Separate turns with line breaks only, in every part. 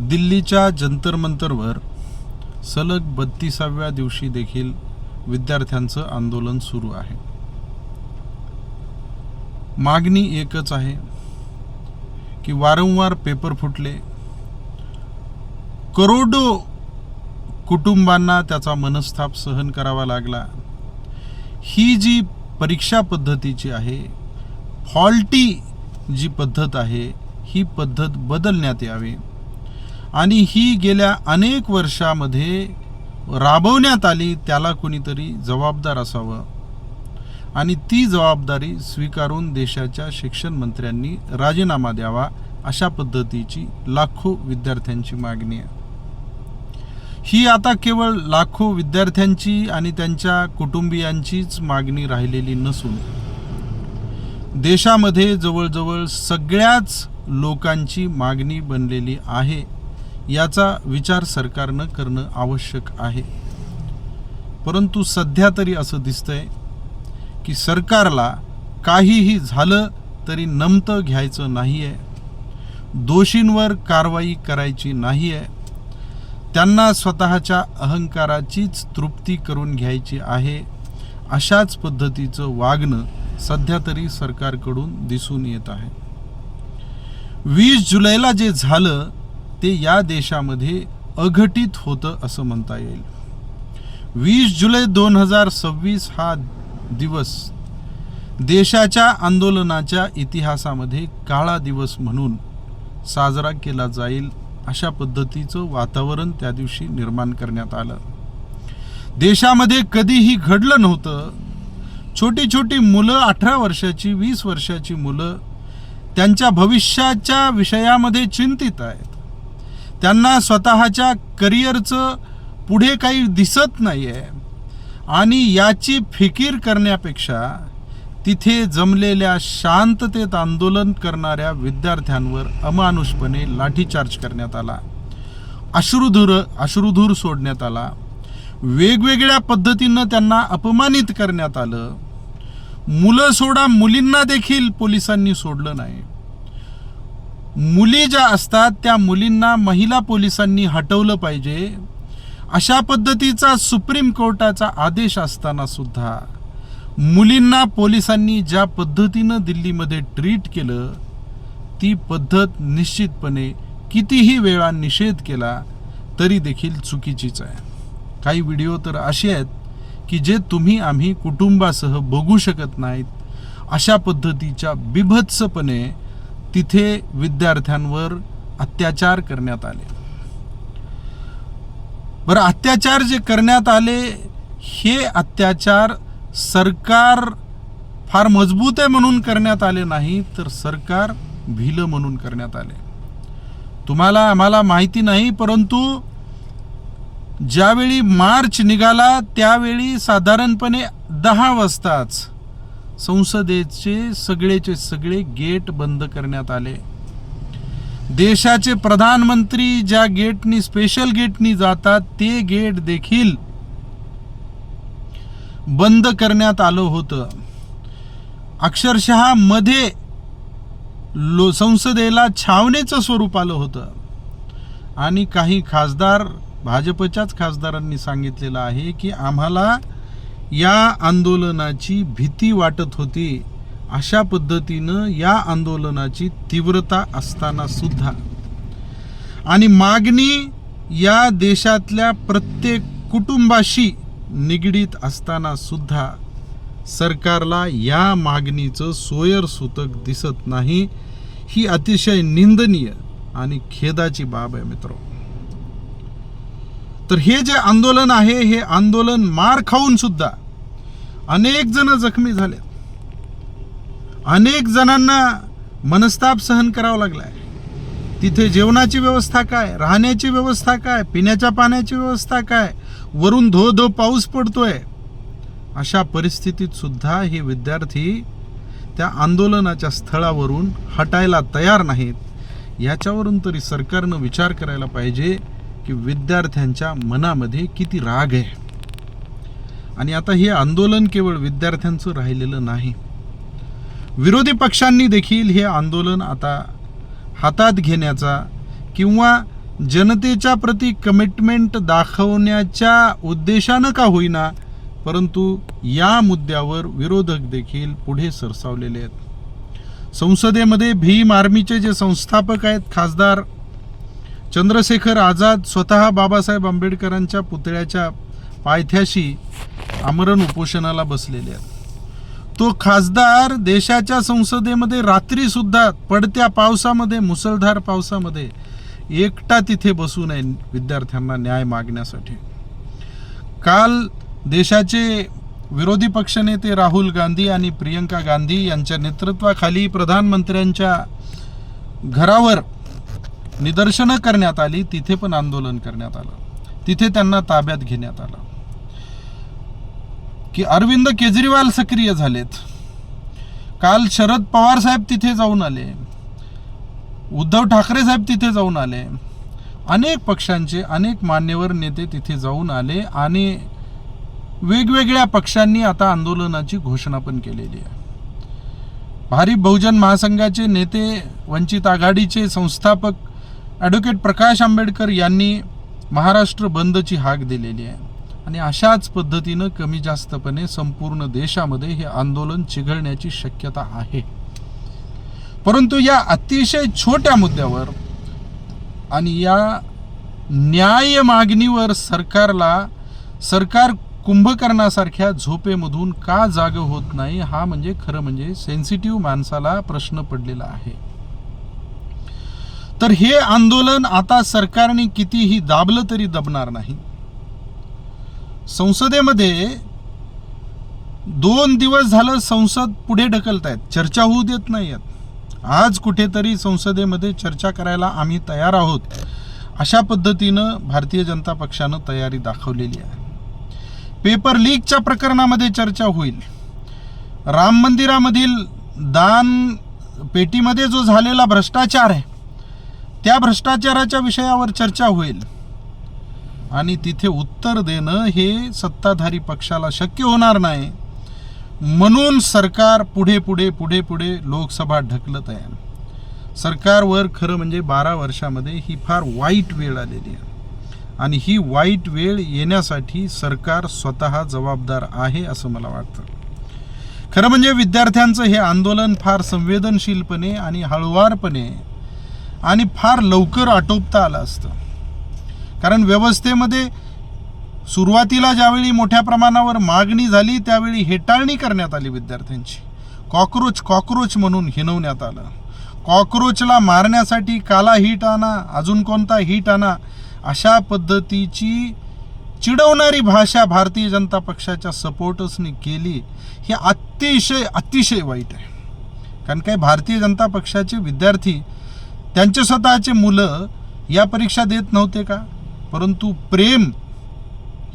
दिल्लीच्या जंतर मंतरवर सलग 32व्या दिवशी देखील विद्यार्थ्यांचं आंदोलन सुरू आहे। मागणी एकच आहे की वारंवार पेपर फुटले, करोडो कुटुंबांना त्याचा मनस्ताप सहन करावा लागला। ही जी परीक्षा पद्धतीची आहे, फॉल्टी जी पद्धत आहे, ही पद्धत बदलण्यात यावी आणि ही गेल्या अनेक वर्षामध्ये राबवण्यात आली, त्याला कोणीतरी जबाबदार असावं आणि ती जबाबदारी स्वीकारून देशाच्या शिक्षण मंत्र्यांनी राजीनामा द्यावा, अशा पद्धतीची लाखो विद्यार्थ्यांची मागणी आहे। ही आता केवळ लाखो विद्यार्थ्यांची आणि त्यांच्या कुटुंबियांचीच मागणी राहिलेली नसून देशामध्ये जवळजवळ सगळ्याच लोकांची मागणी बनलेली आहे। याचा विचार सरकारनं करणं आवश्यक आहे। परंतु सध्या तरी असं दिसतंय की सरकारला काहीही झालं तरी नमतं घ्यायचं नाहीये, दोषींवर कारवाई करायची नाहीये, त्यांना स्वतःच्या अहंकाराचीच तृप्ती करून घ्यायची आहे। अशाच पद्धतीचं वागणं सध्या तरी सरकारकडून दिसून येत आहे। 20 जुलैला जे झालं ते या देशामध्ये अघटित होतं असं म्हणता येईल। 20 जुलै 2026 हा दिवस देशाच्या आंदोलनाच्या इतिहासामध्ये काळा दिवस म्हणून साजरा केला जाईल, अशा पद्धतीचं वातावरण त्या दिवशी निर्माण करण्यात आलं। देशामध्ये कधीही घडलं नव्हतं। छोटी छोटी मुलं, 18 वर्षाची, 20 वर्षाची मुलं त्यांच्या भविष्याच्या विषयामध्ये चिंतित आहेत। त्यांना स्वतःच्या करिअरचं पुढे काही दिसत नाही आहे आणि याची फिकीर करण्यापेक्षा तिथे जमलेल्या शांततेत आंदोलन करणाऱ्या विद्यार्थ्यांवर अमानुषपणे लाठीचार्ज करण्यात आला, अश्रुधूर सोडण्यात आला, वेगवेगळ्या पद्धतीनं त्यांना अपमानित करण्यात आलं। मुलं सोडा, मुलींना देखील पोलिसांनी सोडलं नाही। मुली ज्या असतात त्या मुलींना महिला पोलिसांनी हटवलं पाहिजे, अशा पद्धतीचा सुप्रीम कोर्टाचा आदेश असताना सुद्धा मुलींना पोलिसांनी ज्या पद्धतीनं दिल्लीमध्ये ट्रीट केलं, ती पद्धत निश्चितपणे कितीही वेळा निषेध केला तरी देखील चुकीचीच आहे। काही व्हिडिओ तर असे आहेत की जे तुम्ही आम्ही कुटुंबासह बघू शकत नाहीत, अशा पद्धतीच्या बिभत्सपणे तिथे विद्यार्थ्यांवर अत्याचार करण्यात आले। बरं, अत्याचार जे करण्यात आले, हे अत्याचार सरकार फार मजबूत आहे म्हणून करण्यात आले नाही, तर सरकार भिलं म्हणून करण्यात आले। तुम्हाला आम्हाला माहिती नाही, परंतु ज्यावेळी मार्च निघाला त्यावेळी साधारणपणे 10 वाजताच संसदेचे सगळेचे सगळे गेट बंद करण्यात आले। देशाचे प्रधानमंत्री ज्या गेटनी, स्पेशल गेटनी जातात, ते गेट देखील बंद करण्यात आलं होतं। अक्षरशः मध्ये संसदेला छावणीचं स्वरूप आलं होतं आणि काही खासदार, भाजपच्याच खासदारांनी सांगितलेलं आहे की आम्हाला या आंदोलनाची भीती वाटत होती। अशा पद्धतीनं या आंदोलनाची तीव्रता असताना सुद्धा आणि मागणी या देशातल्या प्रत्येक कुटुंबाशी निगडीत असताना सुद्धा सरकारला या मागणीचं सोयरसूतक दिसत नाही। ही अतिशय निंदनीय आणि खेदाची बाब आहे मित्रो। तर हे जे आंदोलन आहे, हे आंदोलन मार खाऊन सुद्धा अनेक जण जखमी झाले, अनेक जणांना मनस्ताप सहन करावा लागलाय। तिथे जेवणाची व्यवस्था काय, राहण्याची व्यवस्था काय, पिण्याच्या पाण्याची व्यवस्था काय, वरून धो पाऊस पडतोय। अशा परिस्थितीत सुद्धा हे विद्यार्थी त्या आंदोलनाच्या स्थळावरून हटायला तयार नाहीत। याच्यावरून तरी सरकारनं विचार करायला पाहिजे की विद्यार्थ्यांच्या मनामध्ये किती राग आहे। आणि आता हे आंदोलन केवळ विद्यार्थ्यांचं राहिलेलं नाही, विरोधी पक्षांनी देखील हे आंदोलन आता हातात घेण्याचा किंवा जनतेच्या प्रति कमिटमेंट दाखवण्याच्या उद्देशानं का होईना, परंतु या मुद्द्यावर विरोधक देखील पुढे सरसावलेले आहेत. संसदेमध्ये भीम आर्मीचे जे संस्थापक आहेत खासदार चंद्रशेखर आझाद स्वतः बाबासाहेब आंबेडकरांच्या पुतळ्याच्या पायथ्याशी आमरण उपोषणाला बसलेले आहेत. तो खासदार देशाच्या संसदेमध्ये रात्री सुद्धा पडत्या पावसामध्ये, मुसळधार पावसामध्ये एकटा तिथे बसू नये विद्यार्थ्यांना न्याय मागण्यासाठी. काल देशाचे विरोधी पक्षनेते राहुल गांधी आणि प्रियंका गांधी यांच्या नेतृत्वाखाली प्रधानमंत्र्यांच्या घरावर निदर्शनं करण्यात आली. तिथे पण आंदोलन करण्यात आलं. तिथे त्यांना ताब्यात घेण्यात आलं. की अरविंद केजरीवाल सक्रिय झालेत. काल शरद पवार साहेब तिथे जाऊन आले. उद्धव ठाकरे साहेब तिथे जाऊन आले. अनेक पक्षांचे अनेक मान्यवर नेते तिथे जाऊन आले आणि वेगवेगळ्या पक्षांनी आता आंदोलनाची घोषणा पण केलेली आहे. भारिप बहुजन महासंघाचे नेते, वंचित आघाडीचे संस्थापक ॲडव्होकेट प्रकाश आंबेडकर यांनी महाराष्ट्र बंदची हाक दिलेली आहे. आणि अशाच पद्धतीनं कमी जास्तपणे संपूर्ण देशामध्ये हे आंदोलन चिघळण्याची शक्यता आहे. परंतु या अतिशय छोट्या मुद्द्यावर आणि या न्याय मागणीवर सरकार कुंभकर्णासारख्या झोपेमधून का जाग होत नाही, हा म्हणजे खरं म्हणजे सेन्सिटिव्ह माणसाला प्रश्न पडलेला आहे. तर हे आंदोलन आता सरकारने कितीही दाबलं तरी दबणार नाही. संसदेमध्ये 2 दिवस झालं संसद पुढे ढकलतायत, चर्चा होऊ देत नाहीयेत. आज कुठेतरी संसदेमध्ये चर्चा करायला आम्ही तयार आहोत, अशा पद्धतीनं भारतीय जनता पक्षानं तयारी दाखवलेली आहे. पेपर लीकच्या प्रकरणामध्ये चर्चा होईल. राम मंदिरामधील दान पेटीमध्ये जो झालेला भ्रष्टाचार आहे, त्या भ्रष्टाचाराच्या विषयावर चर्चा होईल. आणि तिथे उत्तर देणं हे सत्ताधारी पक्षाला शक्य होणार नाही. म्हणून सरकार पुढे लोकसभा ढकलत आहे. सरकारवर खरं म्हणजे 12 वर्षामध्ये ही फार वाईट वेळ आलेली आहे. आणि ही वाईट वेळ येण्यासाठी सरकार स्वतः जबाबदार आहे असं मला वाटतं. खरं म्हणजे विद्यार्थ्यांचं हे आंदोलन फार संवेदनशीलपणे आणि हळुवारपणे आणि फार लवकर आटोपता आलं असतं. कारण व्यवस्थेमध्ये सुरुवातीला ज्यावेळी मोठ्या प्रमाणावर मागणी झाली त्यावेळी हेटाळणी करण्यात आली विद्यार्थ्यांची. कॉकरोच म्हणून हिणवण्यात आलं. कॉकरोचला मारण्यासाठी काला हिट आणा, अजून कोणता हिट आणा, अशा पद्धतीची चिडवणारी भाषा भारतीय जनता पक्षाच्या सपोर्टर्सनी केली. हे अतिशय वाईट आहे. कारण काय, भारतीय जनता पक्षाचे विद्यार्थी त्यांचे स्वतःचे मुलं या परीक्षा देत नव्हते का? परंतु प्रेम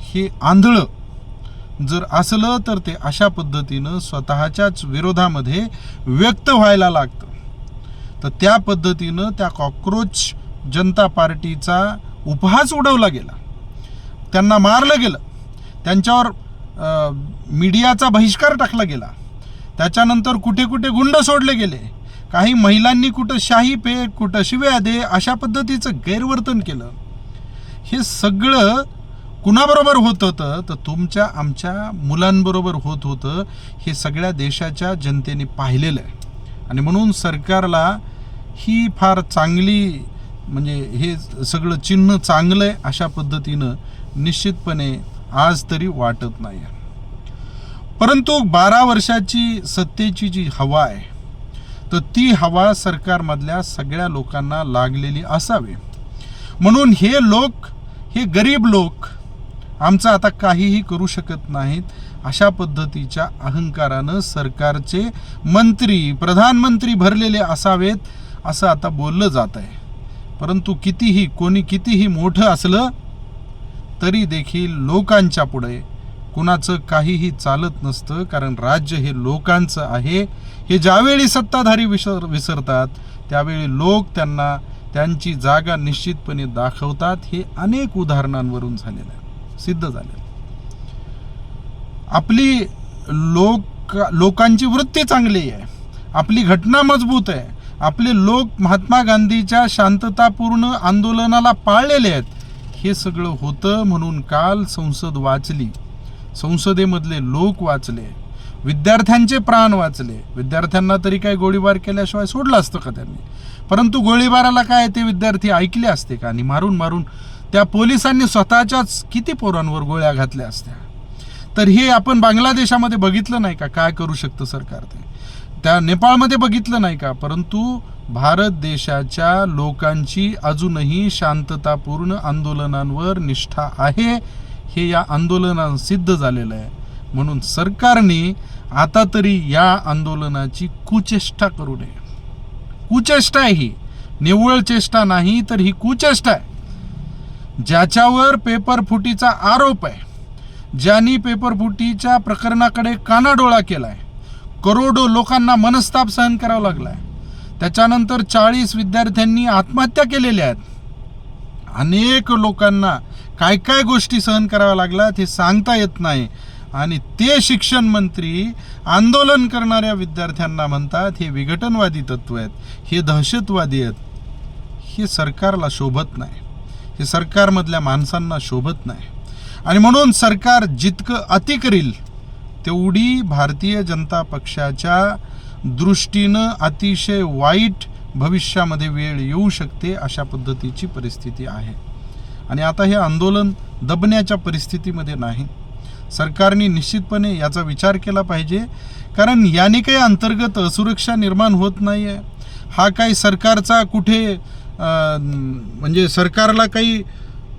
हे आंधळं जर असलं तर ते अशा पद्धतीनं स्वतःच्याच विरोधामध्ये व्यक्त व्हायला लागतं. तर त्या पद्धतीनं त्या कॉकरोच जनता पार्टीचा उपहास उडवला गेला. त्यांना मारलं गेलं. त्यांच्यावर मीडियाचा बहिष्कार टाकला गेला. त्याच्यानंतर कुठे गुंड सोडले गेले. काही महिलांनी कुठं शाही पेट, कुठं शिव्या दे, अशा पद्धतीचं गैरवर्तन केलं. हे सगळं कुणाबरोबर होत होतं? तर तुमच्या आमच्या मुलांबरोबर होत होतं. हे सगळ्या देशाच्या जनतेने पाहिलेलं आहे. आणि म्हणून सरकारला ही फार चांगली म्हणजे हे सगळं चिन्ह चांगलं आहे अशा पद्धतीनं निश्चितपणे आज तरी वाटत नाही. परंतु 12 वर्षाची सत्तेची जी हवा आहे, तर ती हवा सरकारमधल्या सगळ्या लोकांना लागलेली असावी. म्हणून हे गरीब लोक आमचं आता काहीही करू शकत नाहीत अशा पद्धतीच्या अहंकारानं सरकारचे मंत्री, प्रधानमंत्री भरलेले असावेत असं आता बोललं जात आहे. परंतु कोणी कितीही मोठं असलं तरी देखील लोकांच्या पुढे कुणाचं काहीही चालत नसतं. कारण राज्य हे लोकांचं आहे. हे ज्यावेळी सत्ताधारी विसरतात त्यावेळी लोक त्यांना त्यांची जागा निश्चितपणे दाखवतात. हे अनेक उदाहरणांवरून झालेलं आहे, सिद्ध झालेलं. आपली लोकांची वृत्ती चांगली आहे, आपली घटना मजबूत आहे, आपले लोक महात्मा गांधीच्या शांततापूर्ण आंदोलनाला पाळलेले आहेत. हे सगळं होतं म्हणून काल संसद वाचली, संसदेमधले लोक वाचले, विद्यार्थ्यांचे प्राण वाचले. विद्यार्थ्यांना तरी काही गोळीबार केल्याशिवाय सोडलं असतं का त्यांनी? परंतु गोळीबाराला काय ते विद्यार्थी ऐकले असते का? आणि मारून मारून त्या पोलिसांनी स्वतःच्याच किती पोरांवर गोळ्या घातल्या असत्या. तर हे आपण बांगलादेशामध्ये बघितलं नाही का काय करू शकतं सरकार? ते त्या नेपाळमध्ये बघितलं नाही का? परंतु भारत देशाच्या लोकांची अजूनही शांततापूर्ण आंदोलनांवर निष्ठा आहे, हे या आंदोलनात सिद्ध झालेलं आहे. म्हणून सरकारने आता तरी या आंदोलनाची कुचेष्टा करू नये. कुचेष्टा आहे ही, निव्वळ चेष्टा नाही, तर ही कुचेष्टा आहे. ज्याच्यावर पेपर फुटीचा आरोप आहे, ज्यांनी पेपर फुटीच्या प्रकरणाकडे कानाडोळा केलाय, करोडो लोकांना मनस्ताप सहन करावा लागलाय, त्याच्यानंतर 40 विद्यार्थ्यांनी आत्महत्या केलेल्या आहेत, अनेक लोकांना काय काय गोष्टी सहन कराव्या लागल्यात हे सांगता येत नाही. आणि ते शिक्षण मंत्री आंदोलन करणाऱ्या विद्यार्थ्यांना म्हणतात हे विघटनवादी तत्व आहेत, हे दहशतवादी आहेत. हे सरकारला शोभत नाही, हे सरकारमधल्या माणसांना शोभत नाही. आणि म्हणून सरकार जितकं अति करील तेवढी भारतीय जनता पक्षाच्या दृष्टीनं अतिशय वाईट भविष्यामध्ये वेळ येऊ शकते, अशा पद्धतीची परिस्थिती आहे. आणि आता हे आंदोलन दबण्याच्या परिस्थितीमध्ये नाही. सरकारने निश्चितपणे याचा विचार केला पाहिजे, कारण याने काही अंतर्गत असुरक्षा निर्माण होत नाही आहे. हा काही सरकारचा कुठे म्हणजे सरकारला काही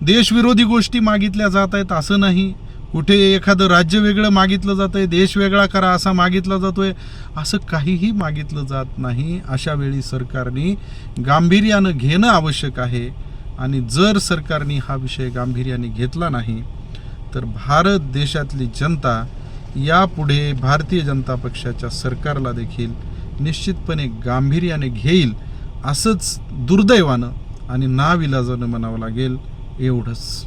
देशविरोधी गोष्टी मागितल्या जात आहेत असं नाही. कुठे एखादं राज्य वेगळं मागितलं जातं आहे, देश वेगळा करा असा मागितला जातो आहे, असं काहीही मागितलं जात नाही. अशा वेळी सरकारने गांभीर्यानं घेणं आवश्यक आहे. आणि जर सरकारने हा विषय गांभीर्याने घेतला नाही तर भारत देशातली जनता यापुढे भारतीय जनता पक्षाच्या सरकारला देखील निश्चितपणे गांभीर्याने घेईल, असंच दुर्दैवानं आणि नाविलाजानं म्हणावं लागेल. एवढंच.